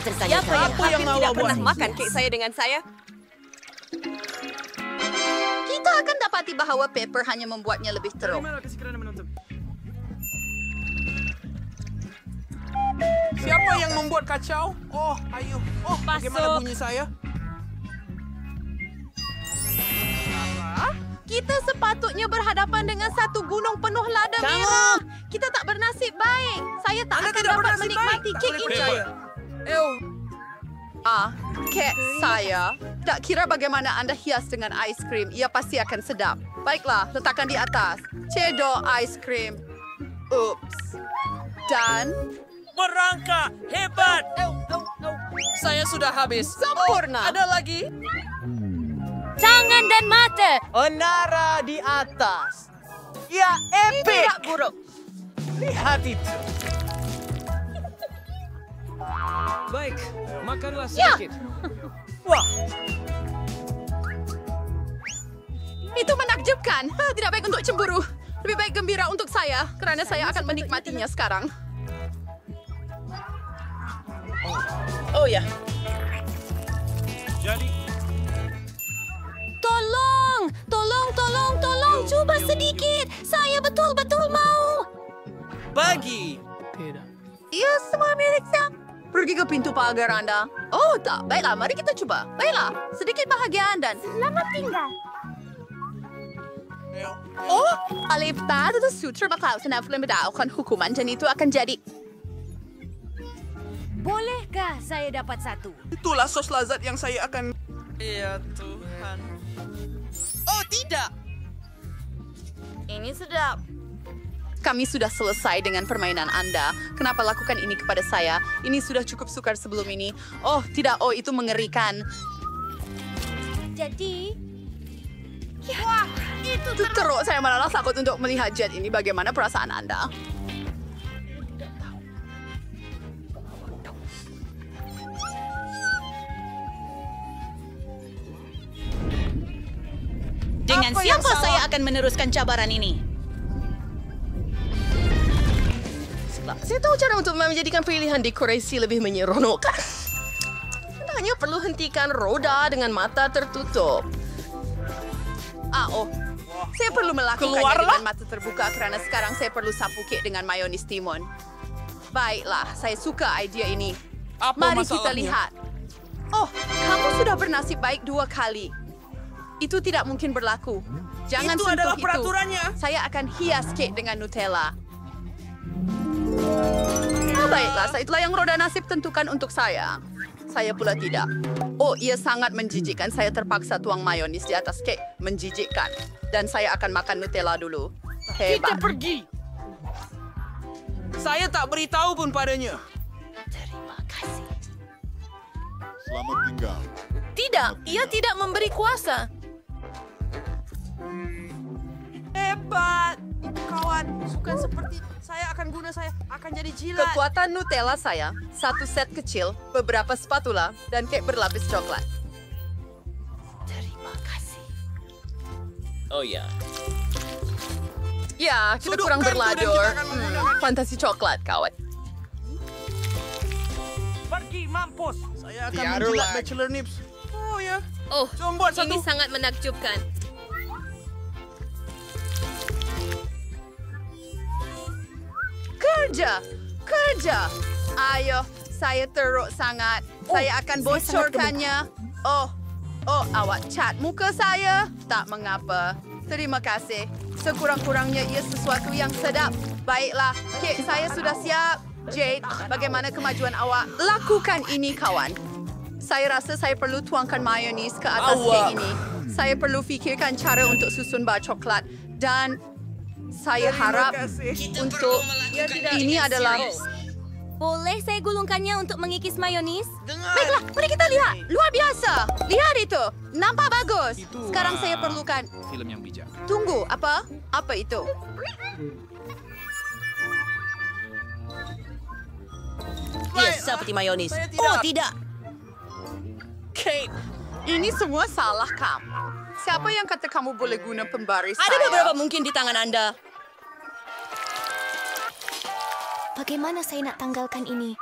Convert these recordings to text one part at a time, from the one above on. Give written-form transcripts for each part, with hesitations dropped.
tertanya-tanya. Siapa yang hampir yang tidak awak pernah buat? makan kek saya dengan saya? Kita akan dapati bahawa Pepper hanya membuatnya lebih teruk. Siapa yang membuat kacau? Oh, ayo. Oh, bagaimana Masuk. bunyi saya? Kita sepatutnya berhadapan dengan satu gunung penuh lada merah. Kita tak bernasib baik. Saya tak Anda akan tidak dapat bernasib menikmati baik. Tak kek boleh ini. percaya. Kek saya. Tak kira bagaimana anda hias dengan ais krim, ia pasti akan sedap. Baiklah, letakkan di atas. Cedok ais krim. Ups. Dan Merangkak! Hebat! Saya sudah habis. sempurna. Ada lagi? Tangan dan mata. Menara di atas. Ya, Tidak epic! buruk. Lihat itu. Baik, makanlah Ya. sedikit. Wah, Itu menakjubkan. Tidak baik untuk cemburu. Lebih baik gembira untuk saya, kerana saya akan menikmatinya sekarang. Oh ya. Jadi, Tolong, tolong. Cuba sedikit. Saya betul-betul mau. bagi. Ia semua milik saya. Pergi ke pintu pagar anda. Oh, tak. Baiklah, mari kita cuba. Baiklah, sedikit bahagian dan selamat tinggal. Oh, Alipta itu sutra bakal senaflin mendapatkan hukuman dan itu akan jadi. Bolehkah saya dapat satu? itulah sos lazat yang saya akan... Ya Tuhan. Oh tidak. Ini sedap. Kami sudah selesai dengan permainan Anda. Kenapa lakukan ini kepada saya? Ini sudah cukup sukar sebelum ini. Oh, tidak. Oh, itu mengerikan. Jadi, Wah, itu teruk. Saya malah takut untuk melihat jet ini. Bagaimana perasaan Anda? Dengan Apa yang siapa salah? saya akan meneruskan cabaran ini? Saya tahu cara untuk menjadikan pilihan dekorasi lebih menyeronokkan. Anda hanya perlu hentikan roda dengan mata tertutup. Saya perlu melakukannya Keluarlah. dengan mata terbuka kerana sekarang saya perlu sapu kek dengan mayonis timun. Baiklah, saya suka idea ini. Apa Mari kita masalahnya? lihat. Oh, kamu sudah bernasib baik 2 kali. Itu tidak mungkin berlaku. Jangan Itu sentuh adalah itu. peraturannya. Saya akan hias kek dengan Nutella. Baiklah, itulah yang roda nasib tentukan untuk saya. Saya pula tidak. Oh, ia sangat menjijikkan. Saya terpaksa tuang mayonis di atas kek. Menjijikkan. Dan saya akan makan Nutella dulu. kita Hebat. pergi. Saya tak beritahu pun padanya. Selamat tinggal. Tidak, ia tidak memberi kuasa. Hebat. Kawan, bukan seperti saya akan jadi jilat. Kekuatan Nutella saya, 1 set kecil, beberapa spatula, dan kek berlapis coklat. Oh ya. Ya, kita kurang Sudutkan itu dan berlador. kita akan menggunakan- Fantasi coklat, kawan. Pergi mampus. Saya akan Tiada menjilat lagi. bachelor nips. Oh ya. Oh, Cuma buat ini satu. sangat menakjubkan. Kerja. Ayo, saya teruk sangat. Saya akan bocorkannya. Oh, awak cat muka saya. Tak mengapa. Terima kasih. Sekurang-kurangnya ia sesuatu yang sedap. Baiklah, kek saya sudah siap. Jade, bagaimana kemajuan awak? Lakukan ini, kawan. Saya rasa saya perlu tuangkan mayonis ke atas kek ini. Saya perlu fikirkan cara untuk susun bar coklat. Dan saya harap untuk ini adalah... boleh saya gulungkannya untuk mengikis mayonis? Baiklah, mari kita lihat. Luar biasa. Lihat itu. Nampak bagus. Sekarang saya perlukan... Film yang bijak. Tunggu, apa? Apa itu? Ya, seperti mayonis. Saya tidak. Oh, tidak. Kate, Ini semua salah kamu. Siapa yang kata kamu boleh guna pembaris ada saya? beberapa mungkin di tangan Anda. Bagaimana saya nak tanggalkan ini?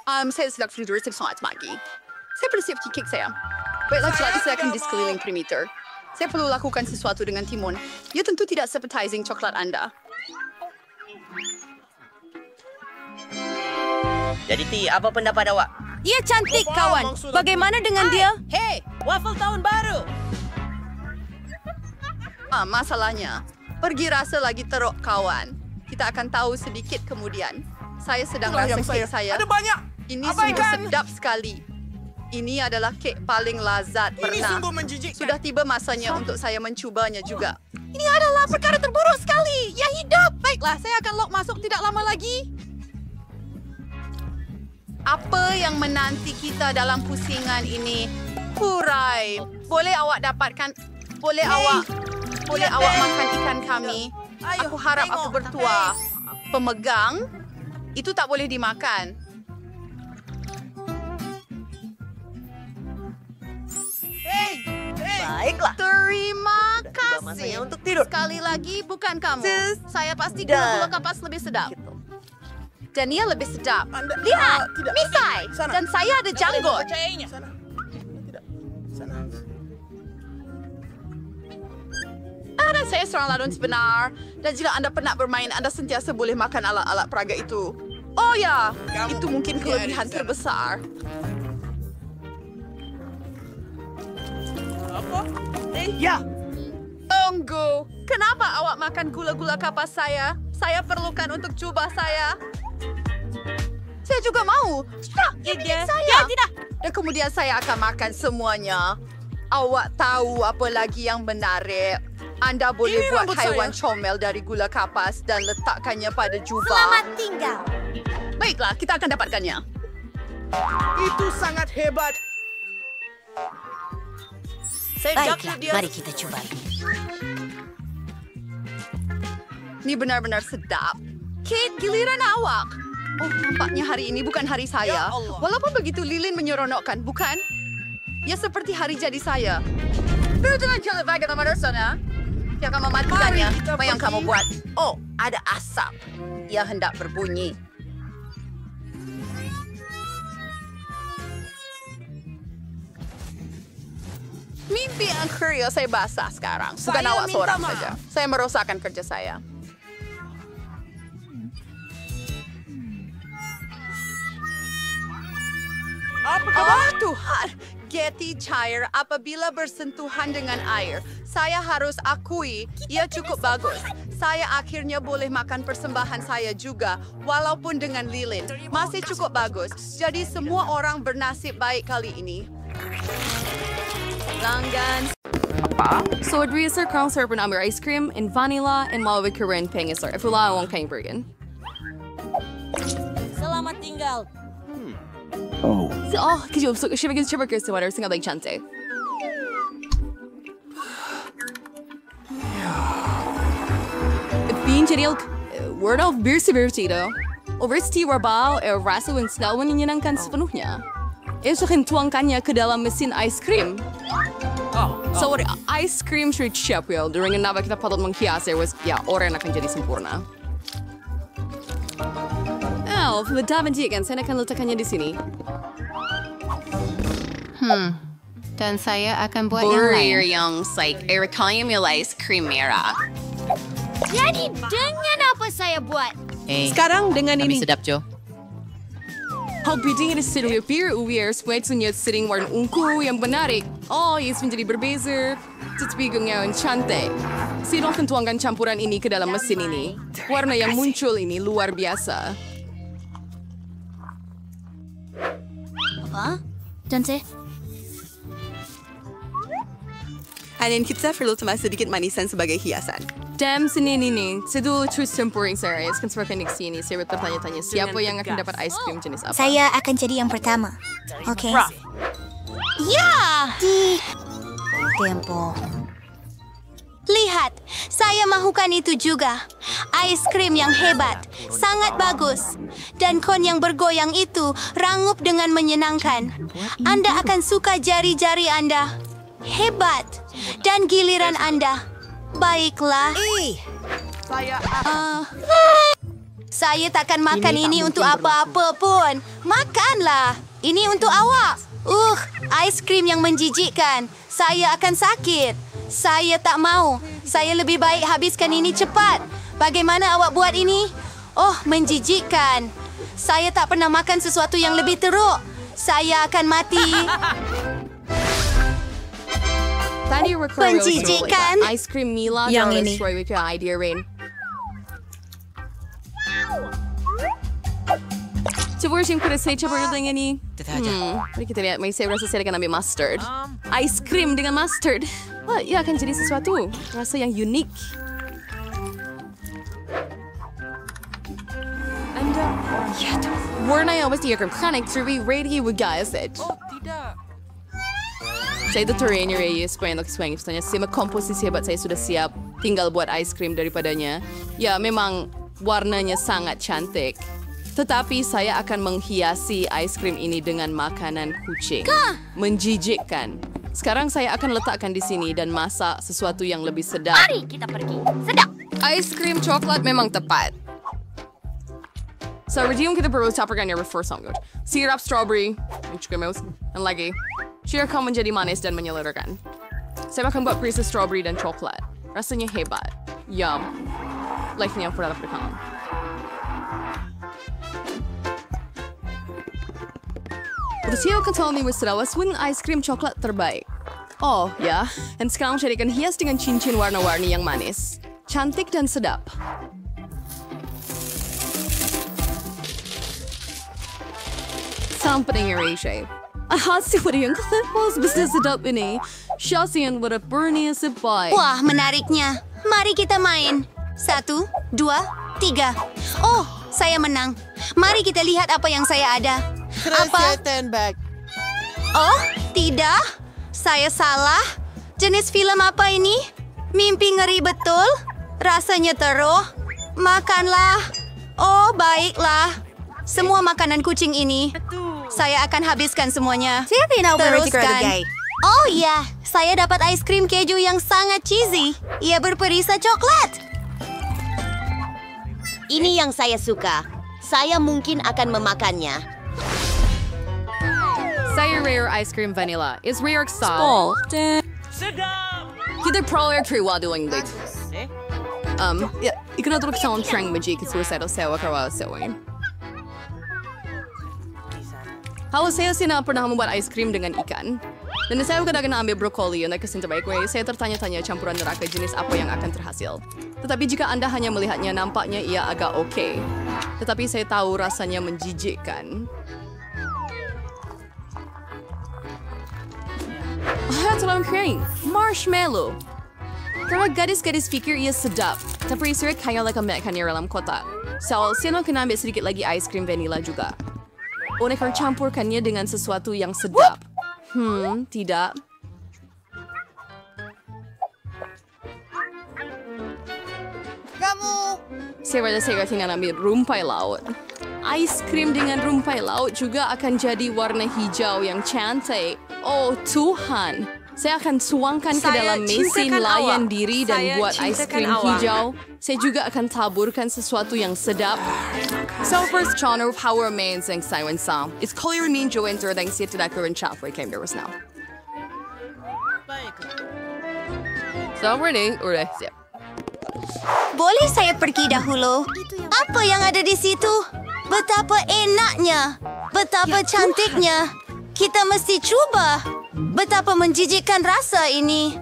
Saya sedang tidur sangat pagi. Saya perlu siap kek saya. Baiklah, jelati saya akan di sekeliling perimeter. Saya perlu lakukan sesuatu dengan timun. Ya tentu tidak appetizing coklat Anda. Jadi Ti, apa pendapat awak? Ia cantik, kawan. Bagaimana dengan dia? Hei, waffle tahun baru. Masalahnya, pergi rasa lagi teruk, kawan. Kita akan tahu sedikit kemudian. Saya sedang rasa kek saya. Ada banyak. Ini sungguh sedap sekali. Ini adalah kek paling lazat Ini pernah. sungguh menjijikkan. Sudah tiba masanya untuk saya mencubanya juga. Ini adalah perkara terburuk sekali. Ya hidup. Baiklah, saya akan log masuk tidak lama lagi. Apa yang menanti kita dalam pusingan ini? Hurai. Boleh awak dapatkan... Boleh awak makan ikan kami? Aku harap aku bertuah. Pemegang? Itu tak boleh dimakan. Baiklah. Terima masanya kasih. untuk tidur. Sekali lagi, bukan kamu. Saya pasti gula-gula kapas lebih sedap. Dan ia lebih sedap. Lihat, misai. Dan saya ada janggut. Percayainya. Dan saya seorang ladun sebenar. Dan jika Anda pernah bermain, Anda sentiasa boleh makan alat-alat peraga itu. Oh ya, itu mungkin kelebihan terbesar. Ya, Tunggu, kenapa awak makan gula-gula kapas saya? Saya perlukan untuk jubah saya. Saya juga mau. Tak, ini saya. Ya, tidak. Dan kemudian saya akan makan semuanya. Awak tahu apa lagi yang menarik? Anda boleh Ini buat rambut haiwan saya. comel dari gula kapas dan letakkannya pada jubah. Selamat tinggal. Baiklah, kita akan dapatkannya. Itu sangat hebat. Baiklah, mari kita coba. Ini benar-benar sedap. Kate, giliran awak. Oh, nampaknya hari ini bukan hari saya. Walaupun begitu lilin menyeronokkan, bukan? Ya seperti hari jadi saya. Pero dengan jelek atau sana, dia akan mematikannya. Apa yang kamu buat? Oh, ada asap. Ia hendak berbunyi. Mimpi yang kurios saya basah sekarang. Bukan Saya awak minta seorang maaf. saja. Saya merosakkan kerja saya. Apa Oh Tuhan, Getty cair apabila bersentuhan dengan air. Saya harus akui, ia cukup bagus. Saya akhirnya boleh makan persembahan saya juga, walaupun dengan lilin. Masih cukup bagus. Jadi semua orang bernasib baik kali ini. Langgan. Sword Racer, Carl Serpent Amber Ice Cream, and Vanilla, and Malwig Karen Pengisar. If wala akong kayong burgen. Selamat tinggal. Kiji upsuk, shibigin shibigin sa water, singabay chante. Bean Chedilk, word of beer severity Oversti warbal, rasa yung snalwan ninyanangkan sepenuhnya. Esokin kanya ke dalam mesin ice cream. So what ice cream treat chef will during a nava kita patut menghias was orang akan jadi sempurna. Elf, kan saya akan letakkannya di sini. Dan saya akan buat Burir yang Ericalium yung ice cream merah. Jadi dengan apa saya buat? Sekarang dengan ini. sedap, Jo. Halbiding ini sering beer uwier sweatsunya sering warna ungu yang menarik. Oh, yes menjadi berbeza. Tetapigungnya yang cantik. Sidong tuangkan campuran ini ke dalam mesin ini. Warna yang muncul ini luar biasa. Apa? Cantik. Anin kita perlu tambah sedikit manisan sebagai hiasan. Damn, sini nih. Sedul true tempering series. Kan sebagai di sini, saya bertanya-tanya siapa yang akan dapat ice cream jenis apa? Saya akan jadi yang pertama. Oke. Ya! Di tempo. Lihat, saya mahukan itu juga. Ice cream yang hebat, sangat bagus. Dan kon yang bergoyang itu rangup dengan menyenangkan. Anda akan suka jari-jari Anda. Hebat. Dan giliran Anda. Baiklah. Saya takkan makan ini untuk apa-apa pun. Makanlah. Ini untuk awak. Ais krim yang menjijikkan. Saya akan sakit. Saya tak mau. Saya lebih baik habiskan ini cepat. Bagaimana awak buat ini? Oh, menjijikkan. Saya tak pernah makan sesuatu yang lebih teruk. Saya akan mati. Tadi Menjijikkan. Ice cream Mila Yang dan ini. destroy with your idea, Rain. Coba yang pada saya coba dengan ini. Mari kita lihat. Saya rasa saya akan ambil mustard. Ice cream dengan mustard. Wah, ia akan jadi sesuatu. Rasa yang unik. Warna yang mesti akan kanak terbi ready with guys. Tidak. Saya itu terenya Reyes supaya untuk swing. Sebenarnya semua komposisi hebat saya sudah siap. Tinggal buat ice cream daripadanya. Ya, memang warnanya sangat cantik. Tetapi saya akan menghiasi ice cream ini dengan makanan kucing. Menjijikkan. Sekarang saya akan letakkan di sini dan masak sesuatu yang lebih sedap. Mari kita pergi. Sedap. Ice cream coklat memang tepat. So, redeem kita perlu campurkan yang first song. Sirap strawberry, dan lagi. Sirap kamu menjadi manis dan menyelurkan. Saya akan buat perisa strawberry dan coklat. Rasanya hebat. Yum. Like-nya yang pernah berkembang. Bersih akan tell me Sarawas wing ice cream coklat terbaik. Oh, ya. Dan sekarang saya akan hias dengan cincin warna-warni yang manis. Cantik dan sedap. Sampai dengan Ray. Hasil yang kelepos bisnis sedap ini. Syasian pada Bernie sebaik. Wah, menariknya. Mari kita main. 1, 2, 3. Oh, saya menang. Mari kita lihat apa yang saya ada. Apa? Oh, tidak. Saya salah. Jenis film apa ini? Mimpi ngeri betul. Rasanya teruk. Makanlah. Oh, baiklah. Semua makanan kucing ini. Saya akan habiskan semuanya. Teruskan. Oh ya, saya dapat ice cream keju yang sangat cheesy. Ia berperisa coklat. Ini yang saya suka. Saya mungkin akan memakannya. Saya rare ice cream vanilla. Is rare style. Sedap! Kita proler kriwa doing like. Ya, ikan na tulog sa akong trang magic kasi sa sewa karawa sewin. Halo, saya sih pernah membuat ice cream dengan ikan. Dan saya kadang-kadang ambil brokoli yang kasi terbaik way. Saya tertanya-tanya campuran neraka jenis apa yang akan terhasil. Tetapi jika Anda hanya melihatnya, nampaknya ia agak oke. Tetapi saya tahu rasanya menjijikkan. That's what I'm hearing. Marshmallow. Karena gadis-gadis pikir ia sedap. Tapi saya kaya like makan di dalam kotak. So, saya akan ambil sedikit lagi ice cream vanilla juga. Unik campurkannya dengan sesuatu yang sedap. Tidak. Kamu. Saya akan ambil rumpai laut. Ice cream dengan rumpai laut juga akan jadi warna hijau yang cantik. Oh Tuhan, saya akan tuangkan ke dalam mesin layan diri dan buat ice cream hijau. Saya juga akan taburkan sesuatu yang sedap. So first genre of how amazing Simon Sam. It's clear mean Joe enter dan saya tidak kerencap for came there was now. So ready, udah siap. Boleh saya pergi dahulu? Apa yang ada di situ? Betapa enaknya. Betapa cantiknya. Kita mesti cuba. Betapa menjijikkan rasa ini.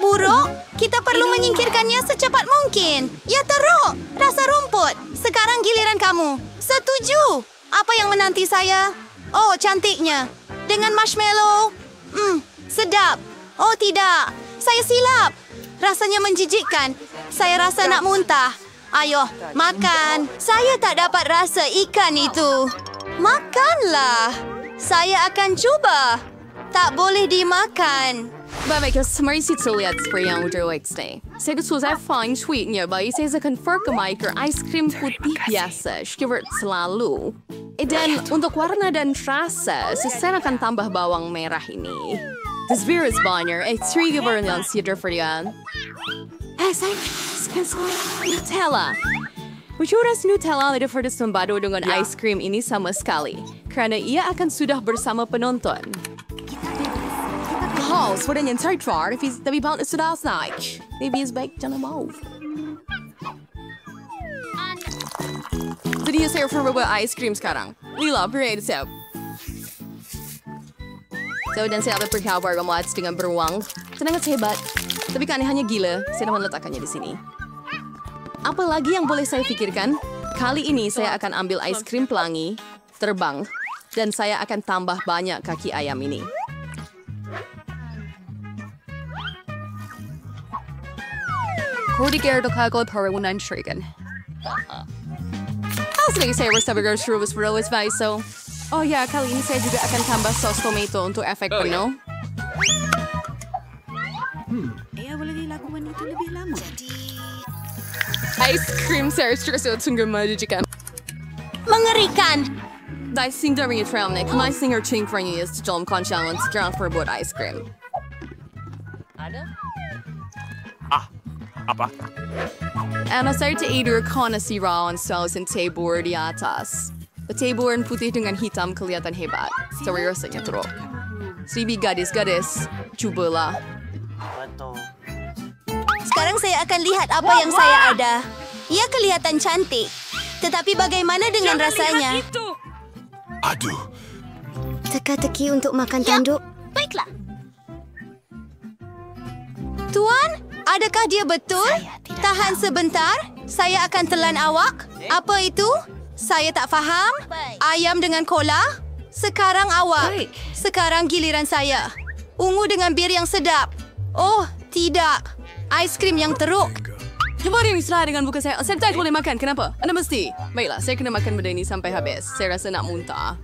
Buruk, kita perlu menyingkirkannya secepat mungkin. Ya teruk, rasa rumput. Sekarang giliran kamu. Setuju. Apa yang menanti saya? Oh, cantiknya. Dengan marshmallow. Sedap. Oh tidak, saya silap. Rasanya menjijikkan. Saya rasa nak muntah. Ayo, makan. Saya tak dapat rasa ikan itu. Makanlah. Saya akan cuba. Tak boleh dimakan. Baik, mari kita lihat seperti yang udah stay. Saya sudah find sweetnya, baik saya akan verkemaker ice cream putih biasa, seperti selalu. Dan untuk warna dan rasa, saya akan tambah bawang merah ini. This beer is banner. It's 3 giveaways for you. Saya Nutella. Pucuras Nutella tidak harus membadu dengan ice cream ini sama sekali, karena ia akan sudah bersama penonton. Haus worden je tijd voor, tapi bouwt sudah snack. Maybe is baik jangan mau. Jadi saya berbuat ice cream sekarang. Lila, beri siap. So, dan saya dapat berkabar memuat dengan beruang. Sangat hebat. Tapi keanehannya gila, saya dapat meletakkannya di sini. Apa lagi yang boleh saya pikirkan? Kali ini saya akan ambil ice cream pelangi, terbang, dan saya akan tambah banyak kaki ayam ini. Kordiger dokagol perwunan shuriken. Sebagai saya bersabar serus berus so. Oh ya, kali ini saya juga akan tambah sos tomato untuk efek penuh. Boleh dilakukan itu lebih lama. Ice cream saya terus sungguh majikan. Mengerikan. Dicing dari trail neck, my singer cingkranya is dalam koncalan sekarang berbuat ice cream. Ada? Apa? Ana saya tidur karena si rawan saus dan tabur di atas. Taburan putih dengan hitam kelihatan hebat. Tapi rasanya teruk. Seribu gadis-gadis, cobalah. Sekarang saya akan lihat apa yang saya ada. Ia kelihatan cantik. Tetapi bagaimana dengan rasanya? Aduh. Teka-teki untuk makan tanduk. Baiklah. Tuan, adakah dia betul? Tahan sebentar. Saya akan telan awak. Apa itu? Saya tak faham. Ayam dengan kola? Sekarang awak. Sekarang giliran saya. Ungu dengan bir yang sedap. Oh, tidak. Aiskrim yang teruk. Coba ini setelah dengan buka saya. Saya tak boleh makan. Kenapa? Anda mesti. Baiklah, saya kena makan benda ini sampai habis. Saya rasa nak muntah.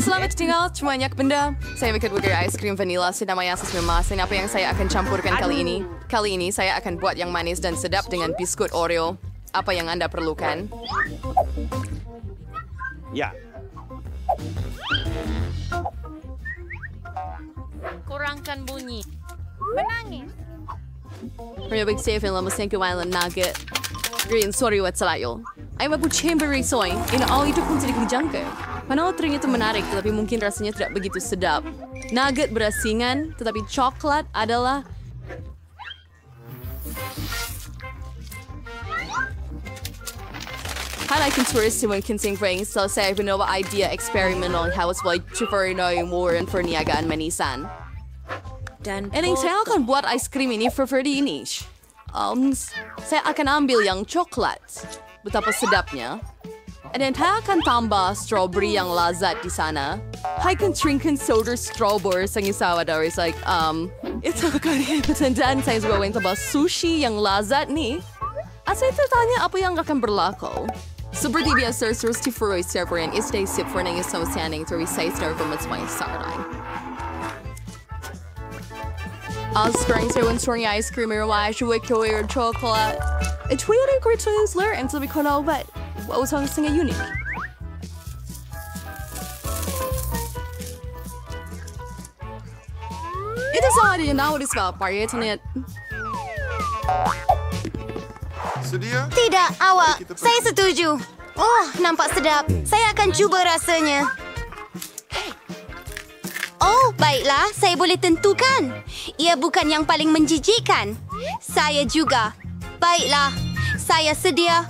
Selamat tinggal. Cuma banyak benda. Saya bikin burger aiskrim vanilla sedang mayasis memas. Dan apa yang saya akan campurkan kali ini? Kali ini saya akan buat yang manis dan sedap dengan biskut Oreo. Apa yang Anda perlukan? Ya. Kurangkan bunyi. Menangis. Pernah saya film Masenko Island Nugget. Green, sorry what salayo. Ay mag-chamber soy. Ina all itu pun tidak dijangka. Panau ternyata menarik, tetapi mungkin rasanya tidak begitu sedap. Nugget berasingan, tetapi coklat adalah highlighting tourists who can sing rings, so saya benawa idea experimental how it's like Chifarino more and perniagaan manisan. Dan saya akan buat ice cream ini for ini. Saya akan ambil yang coklat. Betapa sedapnya. Dan saya akan tambah strawberry yang lazat di sana. Saya akan trinken soda strawberry sang isawa dari like itu kali dan saya juga ingin tambah sushi yang lazat nih. Saya tertanya apa yang akan berlaku. Seperti biasa, terus tifuroi serverin istay sip for nang isang standing to resize nerve from its my summertime. Spring so when storing ice cream or why should we go or chocolate? It's really great to learn until we call out but what was something unique. It is already now this about party internet. Sedia? Tidak, awak. Saya setuju. Oh, nampak sedap. Saya akan cuba rasanya. Oh, baiklah. Saya boleh tentukan. Ia bukan yang paling menjijikkan. Saya juga. Baiklah. Saya sedia.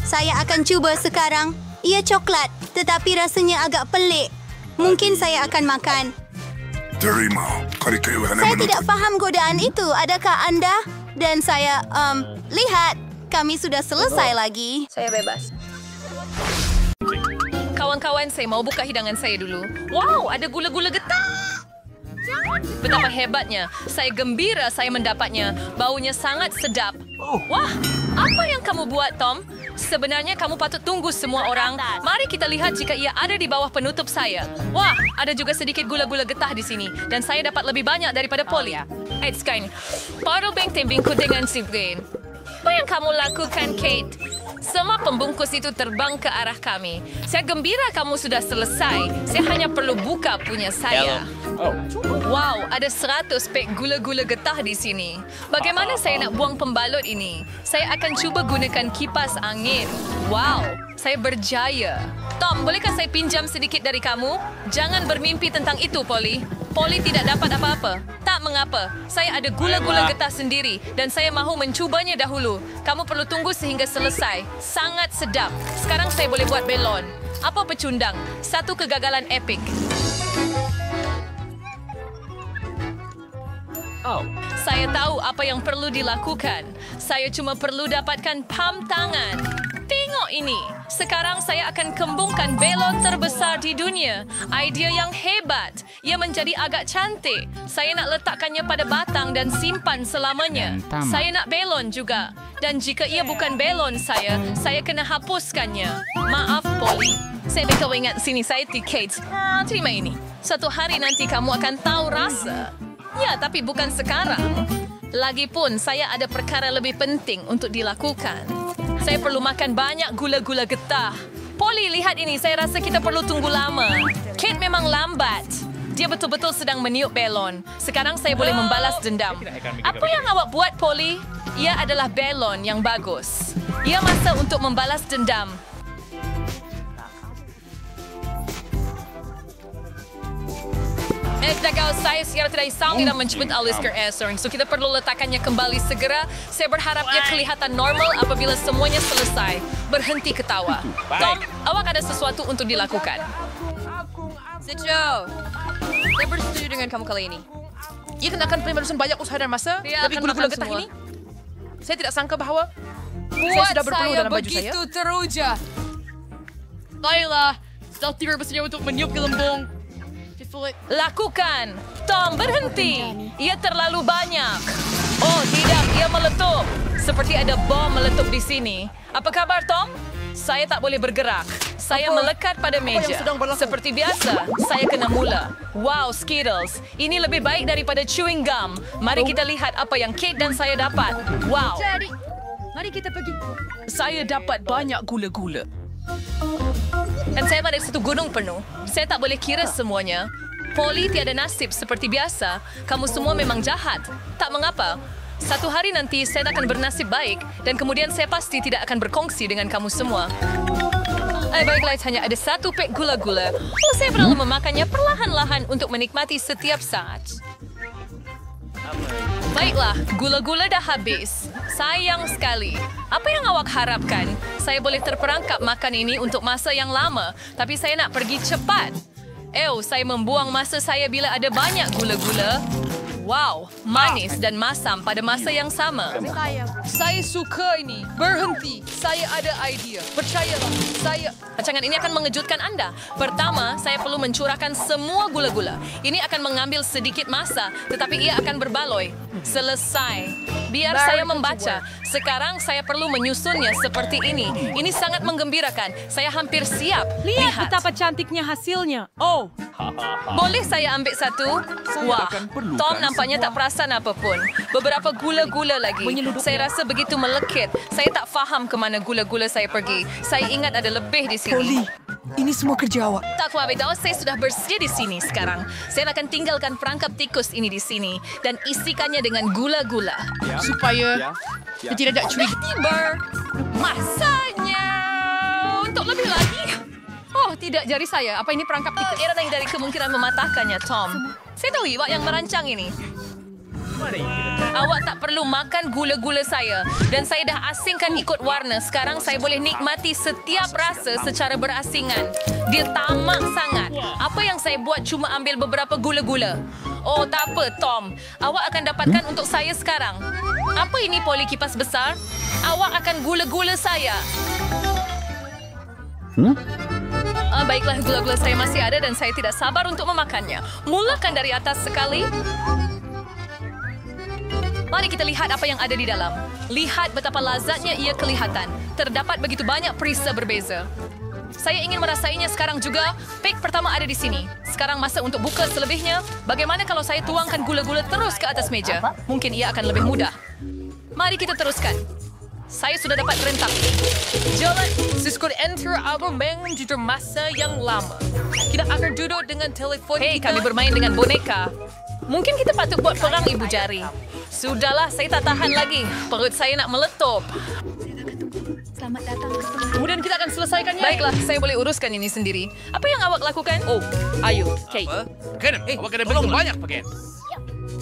Saya akan cuba sekarang. Ia coklat, tetapi rasanya agak pelik. Mungkin saya akan makan. Terima. Saya tidak faham godaan itu. Adakah Anda? Dan saya, lihat. Kami sudah selesai lagi. Saya bebas. Kawan-kawan, saya mau buka hidangan saya dulu. Wow, ada gula-gula getah. Betapa hebatnya. Saya gembira saya mendapatnya. Baunya sangat sedap. Wah, apa yang kamu buat, Tom? Sebenarnya kamu patut tunggu semua orang. Mari kita lihat jika ia ada di bawah penutup saya. Wah, ada juga sedikit gula-gula getah di sini. Dan saya dapat lebih banyak daripada Polly. It's kind. Parubeng tembingku dengan si Brain. Apa yang kamu lakukan, Kate? Semua pembungkus itu terbang ke arah kami. Saya gembira kamu sudah selesai. Saya hanya perlu buka punya saya. Wow, ada 100 pek gula-gula getah di sini. Bagaimana saya nak buang pembalut ini? Saya akan cuba gunakan kipas angin. Wow, saya berjaya. Tom, bolehkah saya pinjam sedikit dari kamu? Jangan bermimpi tentang itu, Polly. Polly tidak dapat apa-apa. Tak mengapa. Saya ada gula-gula getah sendiri dan saya mahu mencubanya dahulu. Kamu perlu tunggu sehingga selesai. Sangat sedap. Sekarang saya boleh buat belon. Apa pecundang? Satu kegagalan epik. Saya tahu apa yang perlu dilakukan. Saya cuma perlu dapatkan pam tangan. Tengok ini. Sekarang saya akan kembungkan belon terbesar di dunia. Idea yang hebat. Ia menjadi agak cantik. Saya nak letakkannya pada batang dan simpan selamanya. Saya nak belon juga. Dan jika ia bukan belon saya kena hapuskannya. Maaf, Polly. Saya kau ingat sini saya tiket. Terima ini. Suatu hari nanti kamu akan tahu rasa. Ya, tapi bukan sekarang. Lagipun, saya ada perkara lebih penting untuk dilakukan. Saya perlu makan banyak gula-gula getah. Polly, lihat ini. Saya rasa kita perlu tunggu lama. Kate memang lambat. Dia betul-betul sedang meniup belon. Sekarang saya boleh membalas dendam. Apa yang awak buat, Polly? Ia adalah belon yang bagus. Ia masa untuk membalas dendam. Saya secara tidak isang tidak menjemput Alistair Essering. So kita perlu letakkannya kembali segera. Saya berharap ia kelihatan normal apabila semuanya selesai. Berhenti ketawa. Tom, awak ada sesuatu untuk dilakukan. Sejo, saya bersetuju dengan kamu kali ini. Ia kenakan pemerusan banyak usaha dan masa. Tapi gula-gula getah ini, saya tidak sangka bahawa saya sudah berpeluh dalam baju saya. Begitu teruja. Baiklah, setelah tidak bersedia untuk meniup gelembung. Lakukan. Tom, berhenti. Ia terlalu banyak. Oh, tidak. Ia meletup. Seperti ada bom meletup di sini. Apa kabar, Tom? Saya tak boleh bergerak. Saya melekat pada meja. Seperti biasa, saya kena mula. Wow, Skittles. Ini lebih baik daripada chewing gum. Mari kita lihat apa yang Kate dan saya dapat. Wow. Jadi, mari kita pergi. Saya dapat banyak gula-gula. Dan saya pada satu gunung penuh. Saya tak boleh kira semuanya. Polly tiada nasib seperti biasa. Kamu semua memang jahat. Tak mengapa. Satu hari nanti saya akan bernasib baik. Dan kemudian saya pasti tidak akan berkongsi dengan kamu semua. Baiklah, hanya ada 1 pek gula-gula. Oh, saya perlu memakannya perlahan-lahan untuk menikmati setiap saat. Baiklah, gula-gula dah habis. Sayang sekali. Apa yang awak harapkan? Saya boleh terperangkap makan ini untuk masa yang lama. Tapi saya nak pergi cepat. Saya membuang masa saya bila ada banyak gula-gula. Wow, manis dan masam pada masa yang sama. Saya suka ini. Berhenti. Saya ada idea. Percayalah, saya... Rancangan ini akan mengejutkan anda. Pertama, saya perlu mencurahkan semua gula-gula. Ini akan mengambil sedikit masa, tetapi ia akan berbaloi. Selesai. Biar saya membaca. Sekarang saya perlu menyusunnya seperti ini. Ini sangat menggembirakan. Saya hampir siap. Lihat betapa cantiknya hasilnya. Oh. Boleh saya ambil satu? Wah, Tom nampaknya tak perasan apapun. Beberapa gula-gula lagi. Saya rasa begitu melekit. Saya tak faham ke mana gula-gula saya pergi. Saya ingat ada lebih di sini. Polly, ini semua kerja awak. Tak apa, tahu saya sudah bersedia di sini sekarang. Saya akan tinggalkan perangkap tikus ini di sini dan isikannya dengan gula-gula. Supaya tidak ada curiga. Tiba masanya untuk lebih lagi. Oh, tidak jari saya. Apa ini perangkap tikus? Ia datang dari kemungkinan mematahkannya, Tom. Saya tahu awak yang merancang ini. Awak tak perlu makan gula-gula saya. Dan saya dah asingkan ikut warna. Sekarang saya boleh nikmati setiap rasa secara berasingan. Dia tamak sangat. Apa yang saya buat cuma ambil beberapa gula-gula. Oh, tak apa, Tom. Awak akan dapatkan untuk saya sekarang. Apa ini, Polly kipas besar? Awak akan gula-gula saya. Baiklah, gula-gula saya masih ada dan saya tidak sabar untuk memakannya. Mulakan dari atas sekali. Mari kita lihat apa yang ada di dalam. Lihat betapa lazatnya ia kelihatan. Terdapat begitu banyak perisa berbeza. Saya ingin merasainya sekarang juga. Pek pertama ada di sini. Sekarang masa untuk buka selebihnya. Bagaimana kalau saya tuangkan gula-gula terus ke atas meja? Mungkin ia akan lebih mudah. Mari kita teruskan. Saya sudah dapat rentak. Jalan, biskut enter argumen di masa yang lama. Kita akan duduk dengan telefon kita. Kami bermain dengan boneka. Mungkin kita patut buat perang ibu jari. Sudahlah, saya tak tahan lagi. Perut saya nak meletup. Selamat datang. Kemudian kita akan selesaikannya. Baiklah, saya boleh uruskan ini sendiri. Apa yang awak lakukan? Oh, ayo, Kate. Kena, awak kena betul banyak pakai.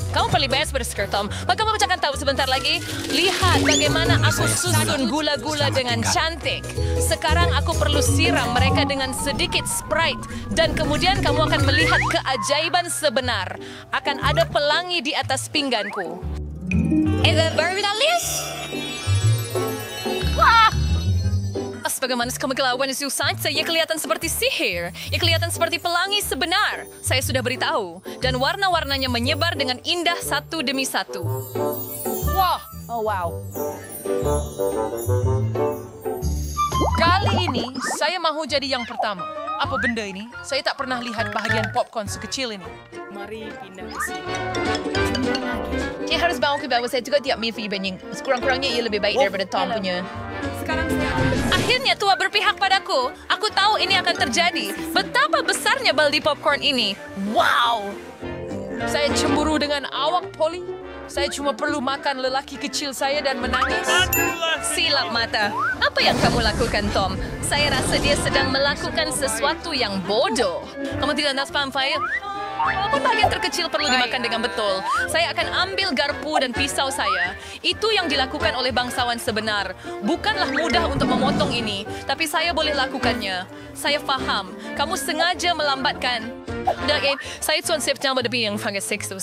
Kamu paling best berskirt, Tom. Maka kamu akan tahu sebentar lagi. Lihat bagaimana aku susun gula-gula dengan cantik. Sekarang aku perlu siram mereka dengan sedikit Sprite. Dan kemudian kamu akan melihat keajaiban sebenar. Akan ada pelangi di atas pingganku. Wah! Bagaimana kemegelawan Susan, saya kelihatan seperti sihir. Ia kelihatan seperti pelangi sebenar. Saya sudah beritahu. Dan warna-warnanya menyebar dengan indah satu demi satu. Wah! Oh, wow. Kali ini, saya mahu jadi yang pertama. Apa benda ini? Saya tak pernah lihat bahagian popcorn sekecil ini. Mari pindah ke sini. Dia harus bangun ke bawah. Saya juga tiap Miffy banding. Sekurang-kurangnya ia lebih baik daripada Tom punya. Akhirnya tua berpihak padaku. Aku tahu ini akan terjadi. Betapa besarnya baldi popcorn ini. Wow! Saya cemburu dengan awak, Polly. Saya cuma perlu makan lelaki kecil saya dan menangis. Silap mata. Apa yang kamu lakukan, Tom? Saya rasa dia sedang melakukan sesuatu yang bodoh. Kamu tidak nak spam file? Walaupun bagian terkecil perlu dimakan dengan betul. Saya akan ambil garpu dan pisau saya. Itu yang dilakukan oleh bangsawan sebenar. Bukanlah mudah untuk memotong ini, tapi saya boleh lakukannya. Saya faham. Kamu sengaja melambatkan. Dan saya Tuan September lebih yang fangas seksus.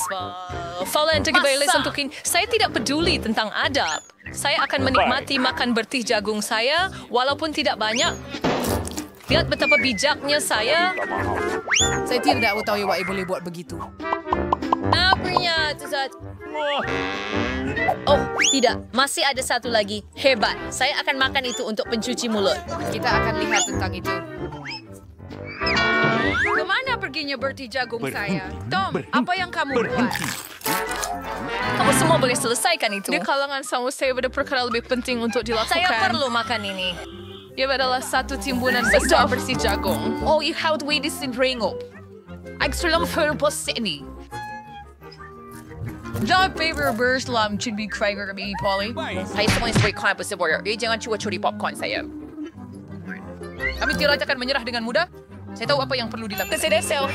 Falan jadi baik sentukin. Saya tidak peduli tentang adab. Saya akan menikmati makan bertih jagung saya, walaupun tidak banyak. Lihat betapa bijaknya saya. Saya tidak tahu awak boleh buat begitu. Apanya, Tuzat? Oh, tidak. Masih ada satu lagi. Hebat. Saya akan makan itu untuk pencuci mulut. Kita akan lihat tentang itu. Kemana perginya berti jagung saya? Tom, apa yang kamu buat? Kamu semua boleh selesaikan itu. Di kalangan sama saya ada perkara lebih penting untuk dilakukan. Saya perlu makan ini. Ia adalah satu timbunan besar bersih jagung. Oh, you have to wait this in ringop. Extra purpose ini. Jangan favor berslam should be craver me, Polly. Saya semua sebagai kawan bersebornya. Jangan curi popcorn saya. Kami tidak akan menyerah dengan mudah. Saya tahu apa yang perlu dilakukan. Kesedesel.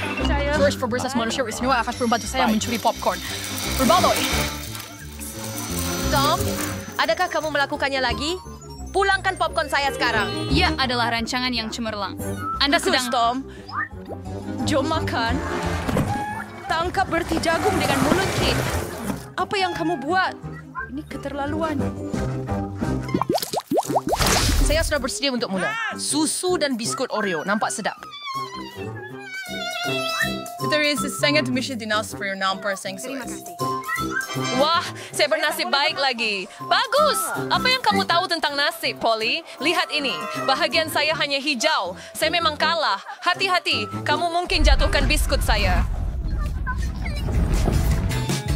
First for bersas manusia semua akan membantu saya mencuri popcorn. Berbaloy. Tom, adakah kamu melakukannya lagi? Pulangkan popcorn saya sekarang. Ia adalah rancangan yang cemerlang. Anda sedang... Tom, jom makan. Tangkap berti jagung dengan mulut, Kate. Apa yang kamu buat? Ini keterlaluan. Saya sudah bersedia untuk mula. Susu dan biskut Oreo. Nampak sedap. Terima kasih sangat Misha Dinas for your non-persing. Terima kasih. Wah, saya bernasib baik lagi. Bagus! Apa yang kamu tahu tentang nasib, Polly? Lihat ini. Bahagian saya hanya hijau. Saya memang kalah. Hati-hati. Kamu mungkin jatuhkan biskut saya.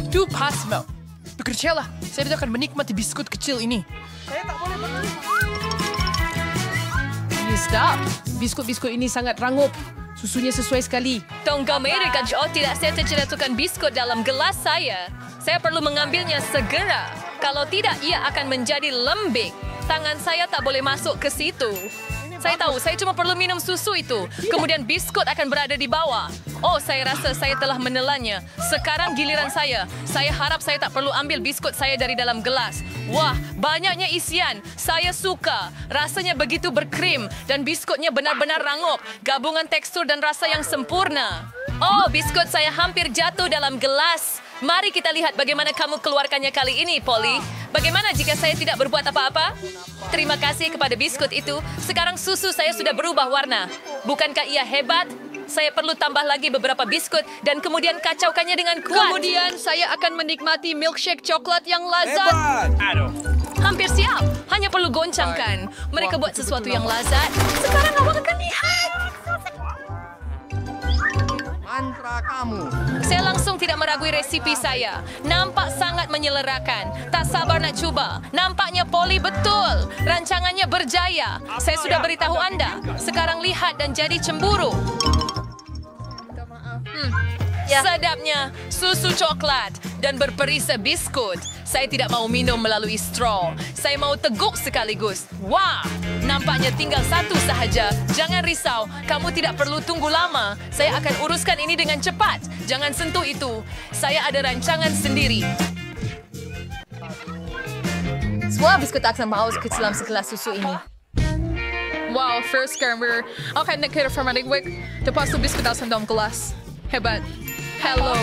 Tu pasmo. Bekerjalah. Saya tidak akan menikmati biskut kecil ini. Saya tak boleh berhenti. Stop. Biskut-biskut ini sangat rangup. Susunya sesuai sekali. Tongga Amerika, oh tidak, saya terjatuhkan biskut dalam gelas saya. Saya perlu mengambilnya segera. Kalau tidak, ia akan menjadi lembik. Tangan saya tak boleh masuk ke situ. Saya tahu, saya cuma perlu minum susu itu. Kemudian biskut akan berada di bawah. Oh, saya rasa saya telah menelannya. Sekarang giliran saya. Saya harap saya tak perlu ambil biskut saya dari dalam gelas. Wah, banyaknya isian. Saya suka. Rasanya begitu berkrim dan biskutnya benar-benar rangup. Gabungan tekstur dan rasa yang sempurna. Oh, biskut saya hampir jatuh dalam gelas. Mari kita lihat bagaimana kamu keluarkannya kali ini, Polly. Bagaimana jika saya tidak berbuat apa-apa? Terima kasih kepada biskut itu. Sekarang susu saya sudah berubah warna. Bukankah ia hebat? Saya perlu tambah lagi beberapa biskut dan kemudian kacaukannya dengan kuat. Kemudian saya akan menikmati milkshake coklat yang lazat. Aduh. Hampir siap. Hanya perlu goncangkan. Mereka buat sesuatu yang lazat. Sekarang awak akan lihat. mantra kamu. Saya langsung tidak meragui resipi saya. Nampak sangat menyelerakan. Tak sabar nak cuba. Nampaknya poli betul. Rancangannya berjaya. Saya sudah beritahu anda. Sekarang lihat dan jadi cemburu. Sedapnya susu coklat dan berperisa biskut. Saya tidak mau minum melalui straw. Saya mau teguk sekaligus. Wah, nampaknya tinggal satu sahaja. Jangan risau, kamu tidak perlu tunggu lama. Saya akan uruskan ini dengan cepat. Jangan sentuh itu. Saya ada rancangan sendiri. Semua biskut akan mau ke dalam segelas susu ini. Wow, first camera. Okay, nakita from my week. Lepas tu biskut dalam gelas. Hebat. Hello.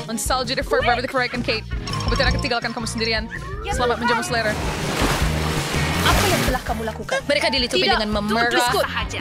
Nostalgia for Barbie the Correct and Kate. Kebetulan aku tinggalkan kamu sendirian. Selamat menjamu selera. Apa yang telah kamu lakukan? Mereka dilitupi dengan memerah. Sahaja.